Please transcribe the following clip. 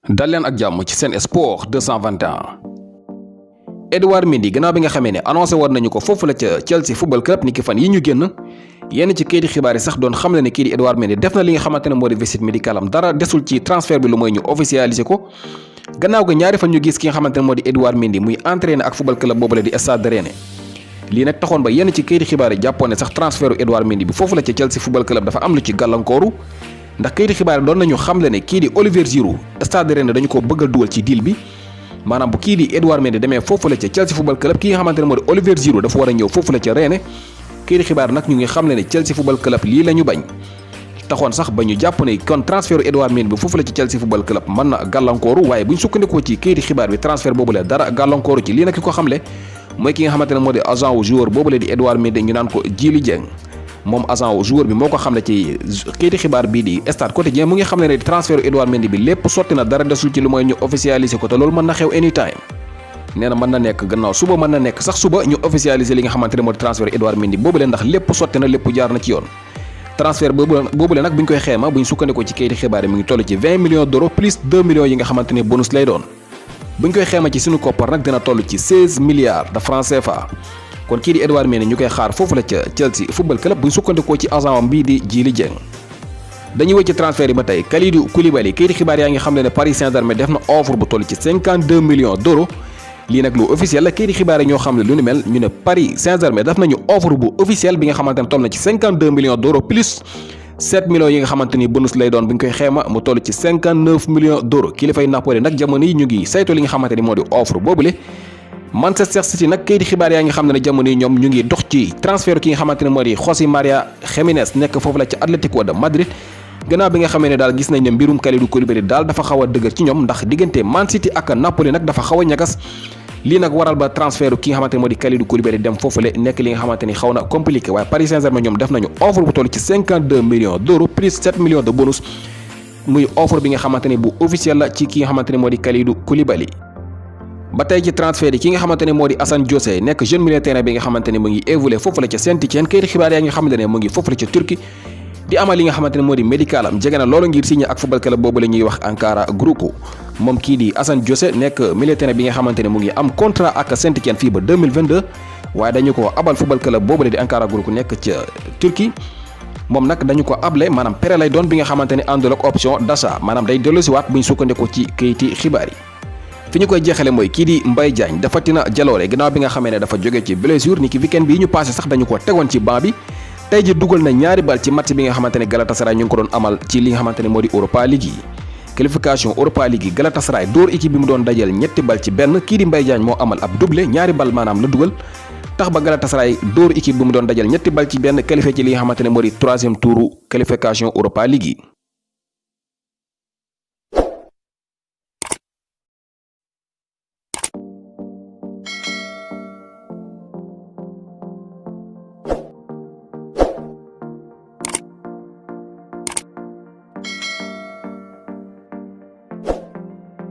dal leen ak jàmm ci Sen Sport 221. Edouard Mendy gannaaw bi nga xamee ne annoncé woon nañu ko foofu la ca Chelsea football club niki fan yi ñu génn yenn ci kayiti xibaar yi sax doon xam ne kii di Edouard Mendy def na li nga xamante ne moo di visite médicale am dara desul ci transfert bi lu mooy ñu officialiser ko gannaaw ga ñaari fan ñu gis ki nga xamante ne moo di Edouard Mendy muy entraîné ak football club boobule di Stade Rennais lii nag taxoon ba yenn ci kayiti xibaar yi jàppoon ne sax transfertu Edouard Mendy bi foofu la ca Chelsea football club dafa am lu ci gàllankooru ndax kayiti xibaar yi doon nañu xamle ne kii di Olivier Giroud Stade Rennais dañu ko bëgg a dugal ci deal bi maanaam bu kii di Edouard Mendy demee foofu la ca Chelsea football club ki nga xamante ne moo di Olivier Giroud dafa war a ñëw foofu la ca Rennes kayiti xibaar nag ñu ngi xamle ne Chelsea football club lii la ñu bañ taxoon sax ba ñu jàpp ne kon transfertu Edouard Mendy bi foofu la ci Chelsea football club mën na gàllankooru waaye bu ñu sukkandikoo ci kayiti xibaar bi transfert boobu la dara gàllankooru ci lii nag ki ko xamle mooy ki nga xamante ne moo di agent wu joueur boobu la di Edouard Mendy ñu naan ko Djily Dieng moom agent wu joueur bi moo ko xamle ci kayiti xibaar bii di Stade Quotidien mu ngi xam ne transfert Edouard Mendy bi lépp sotti na dara desul ci lu mooy ñu officialiser ko te loolu mën na xew anytime nee na mën na nekk gannaaw suba mën na nekk sax suba ñu officialiser li nga xamante ne moo di transfert Edouard Mendy boobule ndax lépp sotti na lépp jaar na ci yoon transfert boobule nag bu ñu koy xeema bu ñu sukkandikoo ci kayiti xibaar yi mu ngi toll ci 20 millions d'euros plus 2 millions yi nga xamante ne bonus lay doon bu ñu koy xeema ci suñu koppar nag dina toll ci 16 milliards de francs CFA kon kii di Edouard Mendy ñu koy xaar foofu la ca Chelsea football club bu ñu sukkandikoo ci agent am bii di Djily Dieng dañuy wëcc ci transfert yi ba tey Kalidou Koulibaly kayiti xibaar yaa ngi xam ne Paris Saint-Germain def na offre bu toll ci 52 millions d'euros lii nag lu officiel la kayiti xibaar yi ñoo xam ne lu ni mel ñu ne Paris Saint-Germain def nañu offre bu officiel bi nga xamante ne toll na ci 52 millions d'euros plus 7 millions yi nga xamante ni bonus lay doon bu ñu koy xeema mu toll ci 59 millions d'euros kilifay Napoli nag jamono yi ñu ngi saytu li nga xamante ni moo di offre boobule Manchester City nag kayiti xibaar yaa ngi xam ne jamono yi ñoom ñu ngi dox ci transfert ki nga xamante ne moo di José María Jiménez nekk foofu la ci Atlético de Madrid gannaaw bi nga xamee ne daal gis nañ ne mbirum Kalidou Koulibaly daal dafa xaw a dëgër ci ñoom ndax diggante Man City ak Napoli nag dafa xaw a ñagas lii nag waral ba transfert ki nga xamante ne moo di Kalidou Koulibaly dem foofule nekk li nga xamante ni xaw na compliqué waaye Paris Saint-Germain ñoom def nañu offre bu toll ci 52 millions d'euros plus 7 millions de bonus muy offre bi nga xamante ni bu officiel la ci ki nga xamante ne moo di Kalidou Koulibaly ba tey ci transfert yi ki nga xamante ne moo di Assane Diosé nekk jeune milieu terrain bi nga xamante ne mu ngi évolué foofu la ca Saint-Étienne kayiti xibaar yaa ngi xamante ne mu ngi foofu la ca Turquie di amal li nga xamante ne moo di médical am jege na loolu ngir signé ak football club boobu la ñuy wax Ankara Group moom kii di Assane Diosé nekk milieu terrain bi nga xamante ne mu ngi am contrat ak Saint-Étienne fii ba 2022 waaye dañu ko abal football club boobu la di Ankara Group nekk ca Turquie moom nag dañu ko able maanaam prêt lay doon bi nga xamante ne àndul ak option d'achat maanaam day delloosiwaat bu ñu sukkandikoo ci kayiti xibaar yi fi ñu koy jeexale mooy kii di Mbaye Diagne dafa tina jaloore ginnaaw bi nga xamee ne dafa jóge ci blessure ni ki weekend bi ñu passé sax dañu ko tegoon ci banc bi tey ji dugal na ñaari bal ci match bi nga xamante ne Galatasaray ñu ngi ko doon amal ci li nga xamante ne moo di Europa League yi qualification Europa League yi Galatasaray dóor équipe bi mu doon dajal ñetti bal ci benn kii di Mbaye Diagne moo amal ab doublé ñaari bal maanaam la dugal tax ba Galatasaray dóor équipe bi mu doon dajal ñetti bal ci benn qualifié ci li nga xamante ne moo di 3e touru qualification Europa League yi